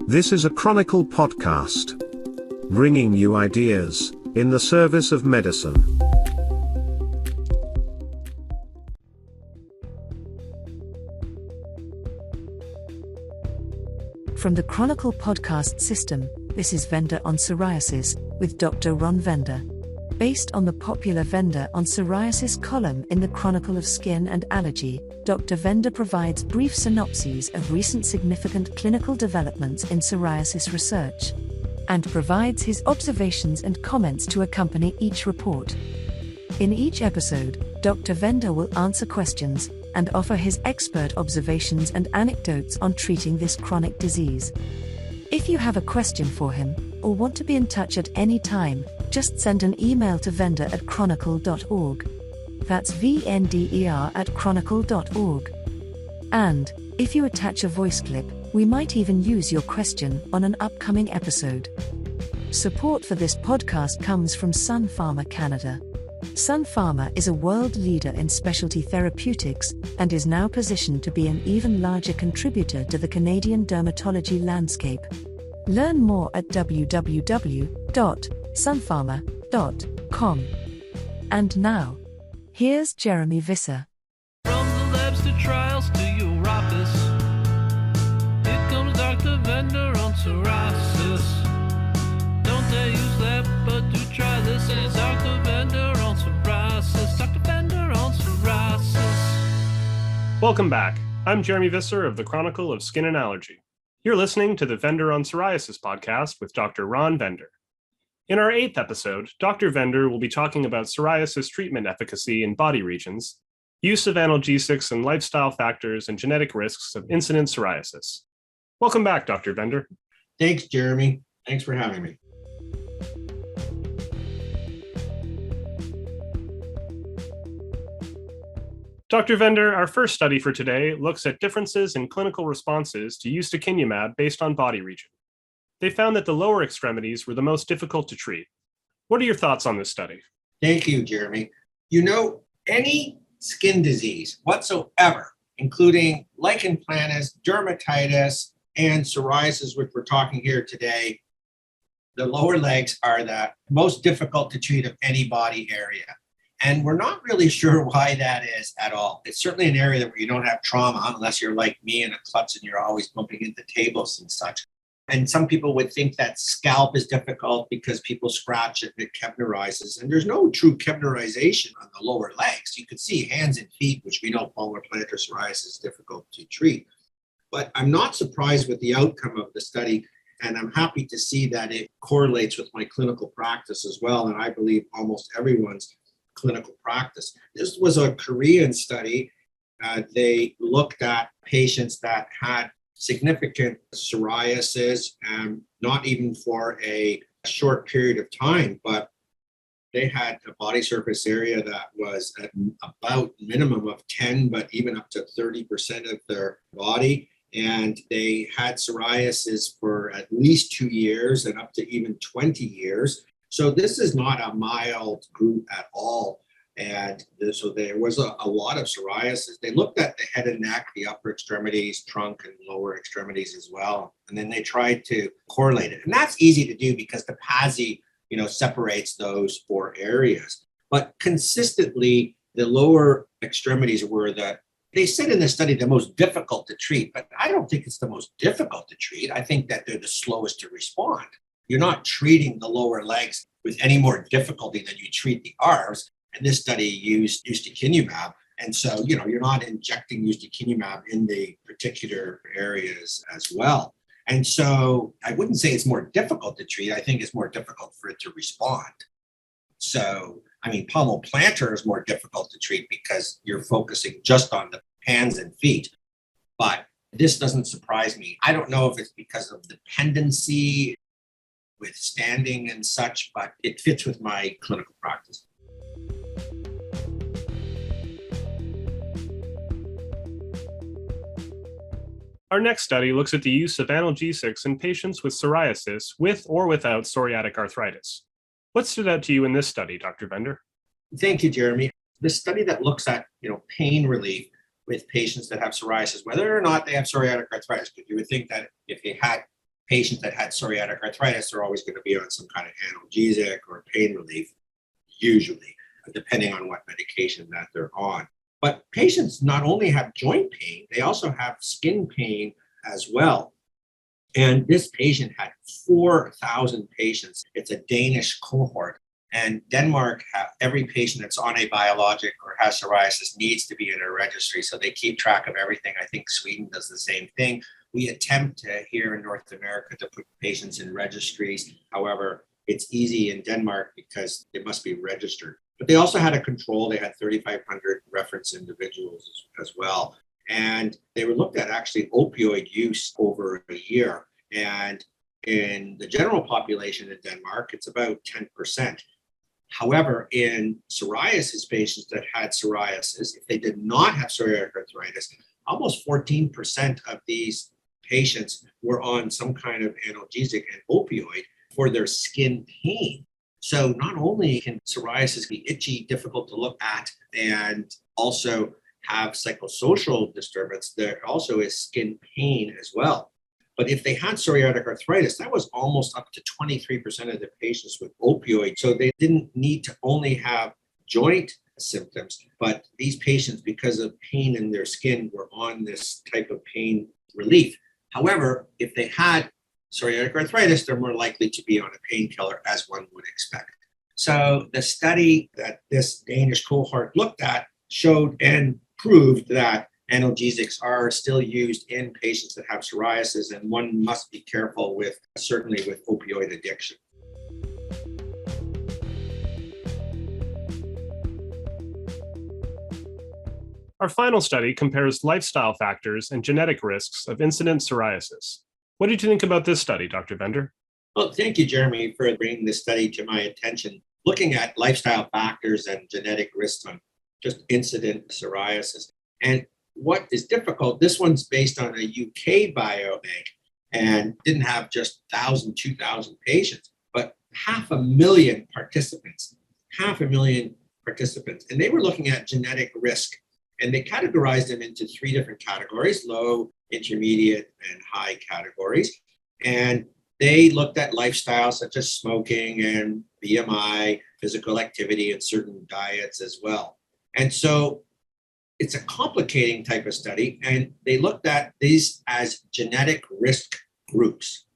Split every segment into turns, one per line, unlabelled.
This is a Chronicle podcast, bringing you ideas in the service of medicine.
From the Chronicle podcast system, this is Venda on Psoriasis with Dr. Ron Venda. Based on the popular Venda on Psoriasis column in the Chronicle of Skin and Allergy, Dr. Venda provides brief synopses of recent significant clinical developments in psoriasis research, and provides his observations and comments to accompany each report. In each episode, Dr. Venda will answer questions and offer his expert observations and anecdotes on treating this chronic disease. If you have a question for him, or want to be in touch at any time, just send an email to venda@chronicle.org. That's VNDER@chronicle.org. And, if you attach a voice clip, we might even use your question on an upcoming episode. Support for this podcast comes from Sun Pharma Canada. Sun Pharma is a world leader in specialty therapeutics and is now positioned to be an even larger contributor to the Canadian dermatology landscape. Learn more at www.sunpharma.com. And now, here's Jeremy Visser.
From the labs to trials to your office, here comes Dr. Venda on psoriasis. Don't they use that, but do try this. It's Dr. Venda on psoriasis. Dr. Venda on psoriasis.
Welcome back. I'm Jeremy Visser of the Chronicle of Skin and Allergy. You're listening to the Venda on Psoriasis podcast with Dr. Ron Venda. In our 8th episode, Dr. Venda will be talking about psoriasis treatment efficacy in body regions, use of analgesics and lifestyle factors, and genetic risks of incident psoriasis. Welcome back, Dr. Venda.
Thanks, Jeremy. Thanks for having me.
Dr. Venda, our first study for today looks at differences in clinical responses to ustekinumab based on body region. They found that the lower extremities were the most difficult to treat. What are your thoughts on this study?
Thank you, Jeremy. Any skin disease whatsoever, including lichen planus, dermatitis, and psoriasis, which we're talking here today, the lower legs are the most difficult to treat of any body area. And we're not really sure why that is at all. It's certainly an area where you don't have trauma unless you're like me and a klutz and you're always bumping into tables and such. And some people would think that scalp is difficult because people scratch it and it kebnerizes. And there's no true kebnerization on the lower legs. You could see hands and feet, which we know palmar plantar psoriasis is difficult to treat. But I'm not surprised with the outcome of the study. And I'm happy to see that it correlates with my clinical practice as well. And I believe almost everyone's clinical practice. This was a Korean study. They looked at patients that had significant psoriasis, and not even for a short period of time, but they had a body surface area that was at about minimum of 10, but even up to 30% of their body. And they had psoriasis for at least 2 years and up to even 20 years. So this is not a mild group at all. And so there was a lot of psoriasis. They looked at the head and neck, the upper extremities, trunk, and lower extremities as well. And then they tried to correlate it. And that's easy to do because the PASI, separates those 4 areas. But consistently, the lower extremities were they said in the study, the most difficult to treat. But I don't think it's the most difficult to treat. I think that they're the slowest to respond. You're not treating the lower legs with any more difficulty than you treat the arms. And this study used ustekinumab. And so, you're not injecting ustekinumab in the particular areas as well. And so I wouldn't say it's more difficult to treat. I think it's more difficult for it to respond. So, palmar plantar is more difficult to treat because you're focusing just on the hands and feet. But this doesn't surprise me. I don't know if it's because of dependency with standing and such, but it fits with my clinical practice.
Our next study looks at the use of analgesics in patients with psoriasis with or without psoriatic arthritis. What stood out to you in this study, Dr. Venda?
Thank you, Jeremy. The study that looks at pain relief with patients that have psoriasis, whether or not they have psoriatic arthritis, because you would think that if they had patients that had psoriatic arthritis are always going to be on some kind of analgesic or pain relief, usually, depending on what medication that they're on. But patients not only have joint pain, they also have skin pain as well. And this patient had 4,000 patients. It's a Danish cohort. And Denmark, every patient that's on a biologic or has psoriasis needs to be in a registry. So they keep track of everything. I think Sweden does the same thing. We attempt here in North America to put patients in registries. However, it's easy in Denmark because they must be registered. But they also had a control. They had 3,500 reference individuals as well. And they were looked at actually opioid use over a year. And in the general population in Denmark, it's about 10%. However, in psoriasis patients that had psoriasis, if they did not have psoriatic arthritis, almost 14% of these patients were on some kind of analgesic and opioid for their skin pain. So not only can psoriasis be itchy, difficult to look at, and also have psychosocial disturbance, there also is skin pain as well. But if they had psoriatic arthritis, that was almost up to 23% of the patients with opioids. So they didn't need to only have joint symptoms, but these patients, because of pain in their skin, were on this type of pain relief. However, if they had psoriatic arthritis, they're more likely to be on a painkiller, as one would expect. So the study that this Danish cohort looked at showed and proved that analgesics are still used in patients that have psoriasis, and one must be careful with, certainly with opioid addiction.
Our final study compares lifestyle factors and genetic risks of incident psoriasis. What did you think about this study, Dr. Bender?
Well, thank you, Jeremy, for bringing this study to my attention, looking at lifestyle factors and genetic risks on just incident psoriasis. And what is difficult, this one's based on a UK biobank and didn't have just 1,000, 2,000 patients, but 500,000 participants, 500,000 participants. And they were looking at genetic risk, and they categorized them into 3 different categories: low, intermediate, and high categories. And they looked at lifestyles such as smoking and BMI, physical activity, and certain diets as well. And so it's a complicating type of study, and they looked at these as genetic risk groups.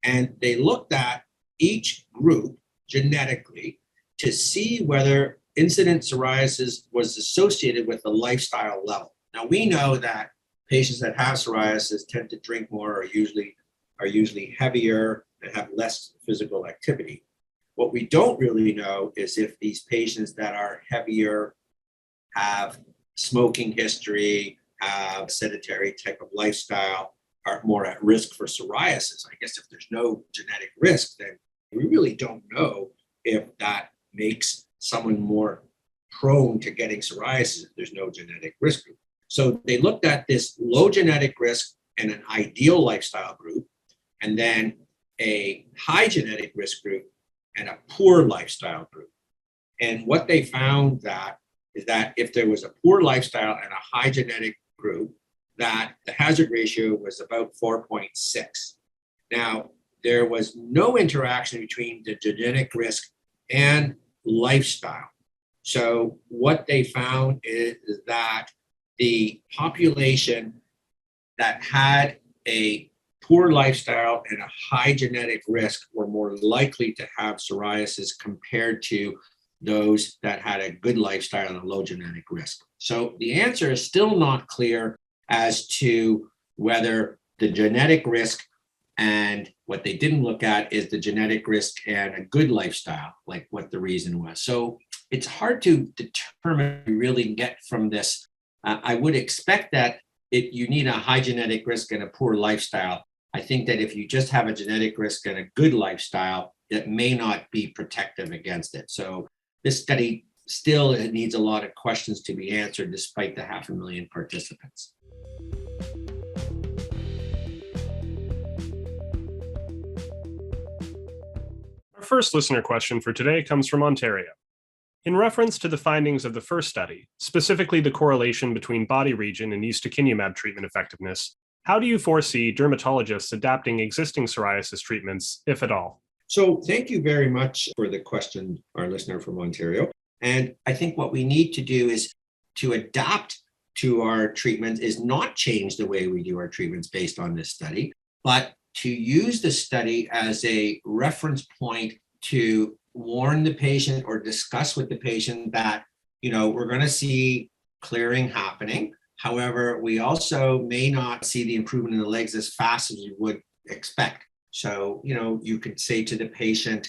And they looked at each group genetically to see whether incident psoriasis was associated with the lifestyle level. Now, we know that patients that have psoriasis tend to drink more, are usually heavier, and have less physical activity. What we don't really know is if these patients that are heavier have smoking history, have sedentary type of lifestyle, are more at risk for psoriasis. I guess if there's no genetic risk, then we really don't know if that makes someone more prone to getting psoriasis if there's no genetic risk group. So they looked at this low genetic risk and an ideal lifestyle group, and then a high genetic risk group and a poor lifestyle group. And what they found is that if there was a poor lifestyle and a high genetic group, that the hazard ratio was about 4.6. Now, there was no interaction between the genetic risk and lifestyle. So what they found is that the population that had a poor lifestyle and a high genetic risk were more likely to have psoriasis compared to those that had a good lifestyle and a low genetic risk. So the answer is still not clear as to whether the genetic risk, and what they didn't look at is the genetic risk and a good lifestyle, like what the reason was. So it's hard to determine, really get from this. I would expect that you need a high genetic risk and a poor lifestyle. I think that if you just have a genetic risk and a good lifestyle, it may not be protective against it. So this study still needs a lot of questions to be answered despite the 500,000 participants.
Our first listener question for today comes from Ontario. In reference to the findings of the first study, specifically the correlation between body region and ustekinumab treatment effectiveness, How do you foresee dermatologists adapting existing psoriasis treatments, if at all?
So thank you very much for the question, our listener from Ontario. And I think what we need to do is to adapt to our treatments is not change the way we do our treatments based on this study, but to use the study as a reference point to warn the patient or discuss with the patient that, we're going to see clearing happening. However, we also may not see the improvement in the legs as fast as we would expect. So, you could say to the patient,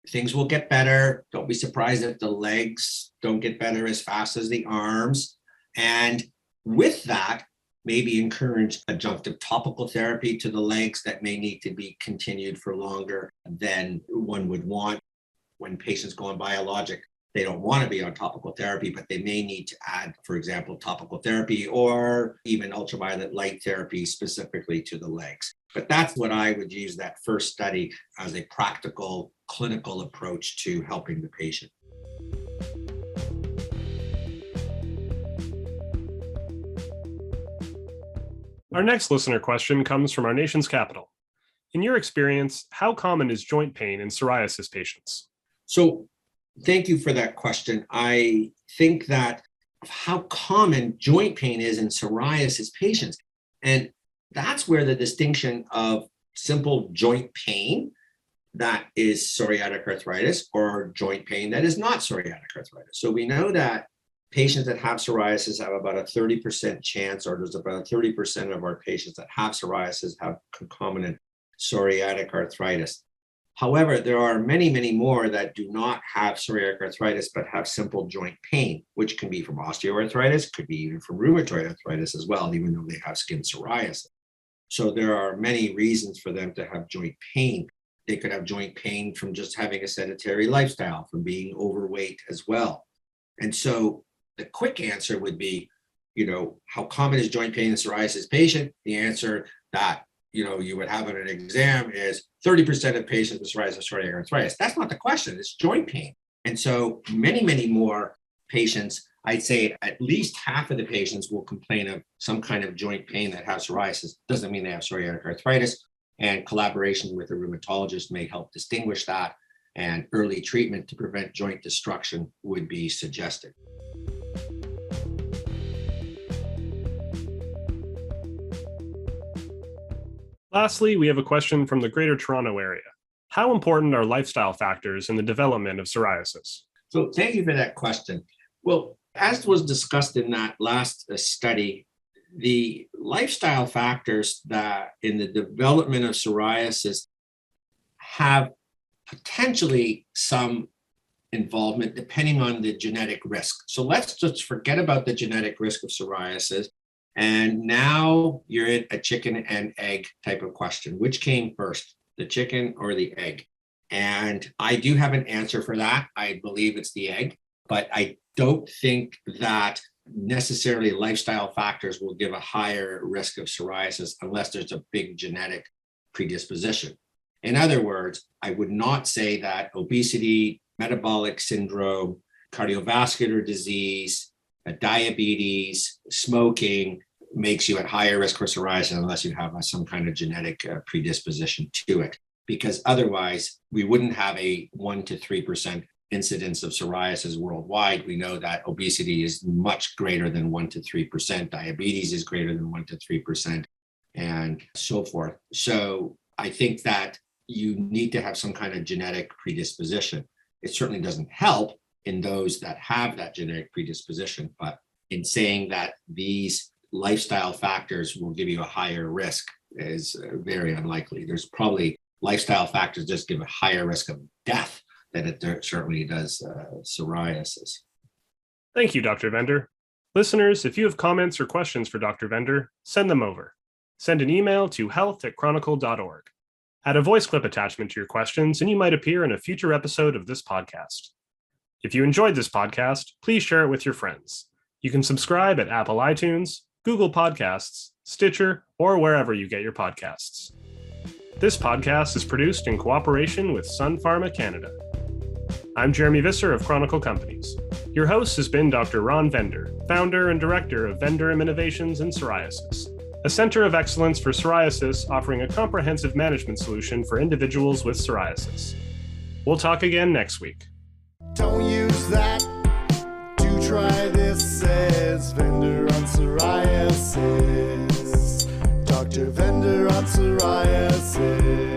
things will get better. Don't be surprised if the legs don't get better as fast as the arms. And with that, maybe encourage adjunctive topical therapy to the legs that may need to be continued for longer than one would want. When patients go on biologic, they don't want to be on topical therapy, but they may need to add, for example, topical therapy or even ultraviolet light therapy specifically to the legs. But that's what I would use that first study as a practical clinical approach to helping the patient.
Our next listener question comes from our nation's capital. In your experience, how common is joint pain in psoriasis patients?
So thank you for that question. I think that how common joint pain is in psoriasis patients. And that's where the distinction of simple joint pain that is psoriatic arthritis or joint pain that is not psoriatic arthritis. So we know that patients that have psoriasis have about a 30% chance, or there's about 30% of our patients that have psoriasis have concomitant psoriatic arthritis. However, there are many, many more that do not have psoriatic arthritis, but have simple joint pain, which can be from osteoarthritis, could be even from rheumatoid arthritis as well, even though they have skin psoriasis. So there are many reasons for them to have joint pain. They could have joint pain from just having a sedentary lifestyle, from being overweight as well. And so the quick answer would be, how common is joint pain in a psoriasis patient? The answer that, you would have in an exam is 30% of patients with psoriasis have psoriatic arthritis. That's not the question, it's joint pain. And so many, many more patients, I'd say at least half of the patients will complain of some kind of joint pain that have psoriasis. Doesn't mean they have psoriatic arthritis. And collaboration with a rheumatologist may help distinguish that. And early treatment to prevent joint destruction would be suggested.
Lastly, we have a question from the Greater Toronto Area. How important are lifestyle factors in the development of psoriasis?
So thank you for that question. Well, as was discussed in that last study, the lifestyle factors that in the development of psoriasis have potentially some involvement depending on the genetic risk. So let's just forget about the genetic risk of psoriasis. And now you're in a chicken and egg type of question. Which came first, the chicken or the egg? And I do have an answer for that. I believe it's the egg, but I don't think that necessarily lifestyle factors will give a higher risk of psoriasis unless there's a big genetic predisposition. In other words, I would not say that obesity, metabolic syndrome, cardiovascular disease, diabetes, smoking makes you at higher risk for psoriasis unless you have some kind of genetic predisposition to it. Because otherwise, we wouldn't have a 1 to 3% incidence of psoriasis worldwide. We know that obesity is much greater than 1 to 3%. Diabetes is greater than 1 to 3%, and so forth. So I think that you need to have some kind of genetic predisposition. It certainly doesn't help in those that have that genetic predisposition, but in saying that these lifestyle factors will give you a higher risk is very unlikely. There's probably lifestyle factors just give a higher risk of death than it certainly does psoriasis.
Thank you, Dr. Vender. Listeners, if you have comments or questions for Dr. Vender, send them over. Send an email to health@chronicle.org. Add a voice clip attachment to your questions, and you might appear in a future episode of this podcast. If you enjoyed this podcast, please share it with your friends. You can subscribe at Apple iTunes, Google Podcasts, Stitcher, or wherever you get your podcasts. This podcast is produced in cooperation with Sun Pharma Canada. I'm Jeremy Visser of Chronicle Companies. Your host has been Dr. Ron Vender, founder and director of Vender Innovations in Psoriasis. a center of excellence for psoriasis offering a comprehensive management solution for individuals with psoriasis. We'll talk again next week.
Don't use that to try this, says Vendor on Psoriasis. Dr. Vendor on Psoriasis.